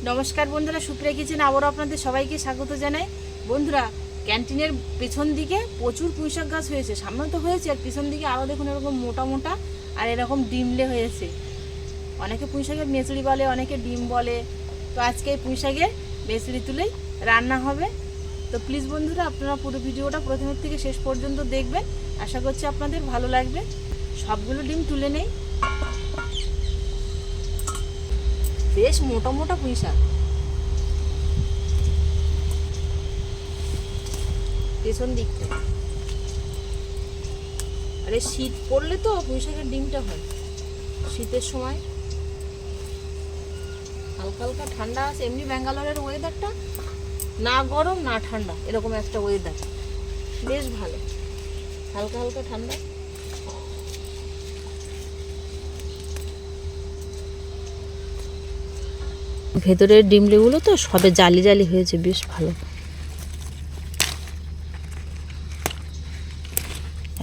নমস্কার বন্ধুরা, সুপ্রিয়া কিচেনে আবারও আপনাদের সবাইকে স্বাগত জানাই। বন্ধুরা, ক্যান্টিনের পেছন দিকে প্রচুর পুঁইশাক গাছ হয়েছে, সামনে তো হয়েছে আর পিছন দিকে আরও দেখুন এরকম মোটা মোটা আর এরকম ডিমলে হয়েছে। অনেকে পুঁইশাকের মেচড়ি বলে, অনেকে ডিম বলে। তো আজকে এই পুঁইশাকের মেচড়ি তুলেই রান্না হবে। তো প্লিজ বন্ধুরা, আপনারা পুরো ভিডিওটা প্রথমের থেকে শেষ পর্যন্ত দেখবেন, আশা করছি আপনাদের ভালো লাগবে। সবগুলো ডিম তুলে নেই, বেশ মোটা মোটা পুঁইশাক পেছন দিক থেকে। আরে শীত পড়লে তো পুঁইশাকের ডিমটা হয় শীতের সময়, হালকা হালকা ঠান্ডা আছে। এমনি ব্যাঙ্গালোরের ওয়েদারটা না গরম না ঠান্ডা, এরকম একটা ওয়েদার, বেশ ভালো, হালকা হালকা ঠান্ডা। ভেতরের ডিমলিগুলো তো সবে জালি জালি হয়েছে, বেশ ভালো।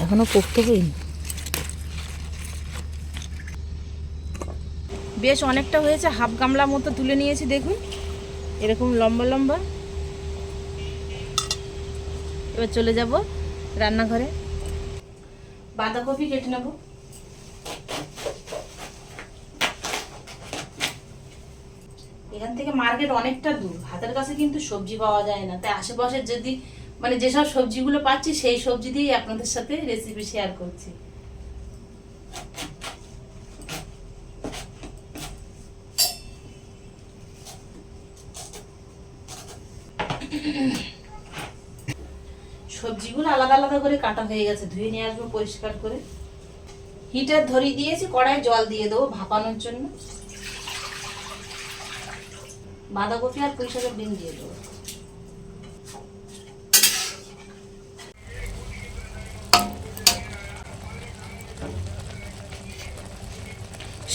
এখনো পোক্ত হয়নি, বেশ অনেকটা হয়েছে। হাফ গামলা মতো তুলে নিয়েছি, দেখুন এরকম লম্বা লম্বা। এবার চলে যাব রান্নাঘরে, বাঁধাকপি কেটে নেব। এখান থেকে মার্কেট অনেকটা দূর, হাতের কাছে কিন্তু সবজি পাওয়া যায় না। তাই আশেপাশে যদি যেসব সবজিগুলো পাচ্ছি সেই সবজি দিয়েই আপনাদের সাথে রেসিপি শেয়ার করছি। সবজিগুলো আলাদা আলাদা করে কাটা হয়ে গেছে, ধুয়ে নিয়ে আসবো পরিষ্কার করে। হিটার ধরিয়ে দিয়েছি, কড়াই জল দিয়ে দেবো ভাপানোর জন্য। বাঁধাকপি আর পুঁইশাকের ডিম দিয়ে দেবো।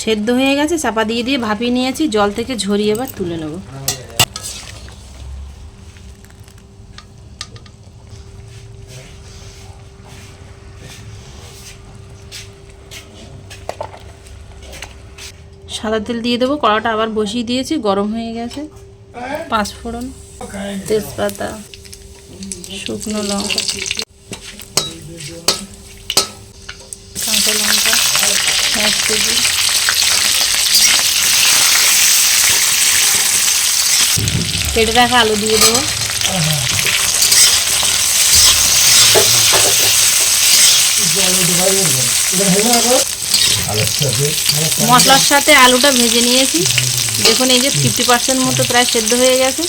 সেদ্ধ হয়ে গেছে, চাপা দিয়ে দিয়ে ভাপিয়ে নিয়েছি, জল থেকে ঝরিয়ে এবার তুলে নেব। সাদা তেল দিয়ে দেবো, কড়াটা আবার বসিয়ে দিয়েছি, গরম হয়ে গেছে। পাঁচফোড়ন, তেজপাতা, শুকনো লঙ্কা, কাঁচা লঙ্কা 1 কেজি, কেটে রাখা আলু দিয়ে দেবো। মশলার সাথে আলুটা ভেজে নিয়েছি, দেখুন এই যে 50% মতো প্রায় সেদ্ধ হয়ে গেছে।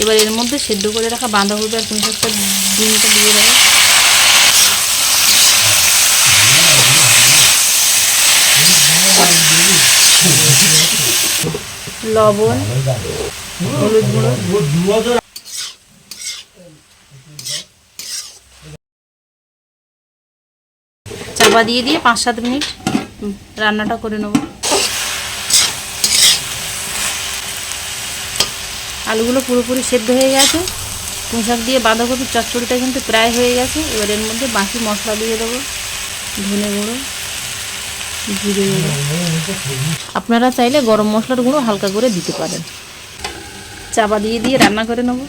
এবার এর মধ্যে সেদ্ধ করে রাখা বাঁধাকপি আর পুঁইশাকটা ডিমটা দিয়ে দেবো। লবণ, হলুদ গুঁড়ো, চাপা দিয়ে দিয়ে 5-7 মিনিট রান্নাটা করে নেব। আলুগুলো পুরোপুরি সেদ্ধ হয়ে গেছে, পুঁইশাক দিয়ে বাঁধাকপির চচ্চড়িটা কিন্তু প্রায় হয়ে গেছে। এবার এর মধ্যে বাকি মশলা দিয়ে দেবো, ধনে গুঁড়ো, জিরে গুঁড়ো, আপনারা চাইলে গরম মশলার গুঁড়ো হালকা করে দিতে পারেন। চাপা দিয়ে দিয়ে রান্না করে নেব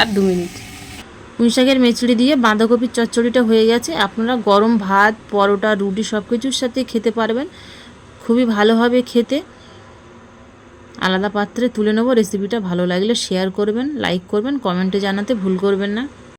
আর 2 মিনিট। পুঁইশাকের মেচড়ি দিয়ে বাঁধাকপির চচ্চড়িটা হয়ে গেছে। আপনারা গরম ভাত, পরোটা, রুটি সব কিছুর সাথে খেতে পারবেন, খুবই ভালো হবে খেতে। আলাদা পাত্রে তুলে নেব। রেসিপিটা ভালো লাগলে শেয়ার করবেন, লাইক করবেন, কমেন্টে জানাতে ভুল করবেন না।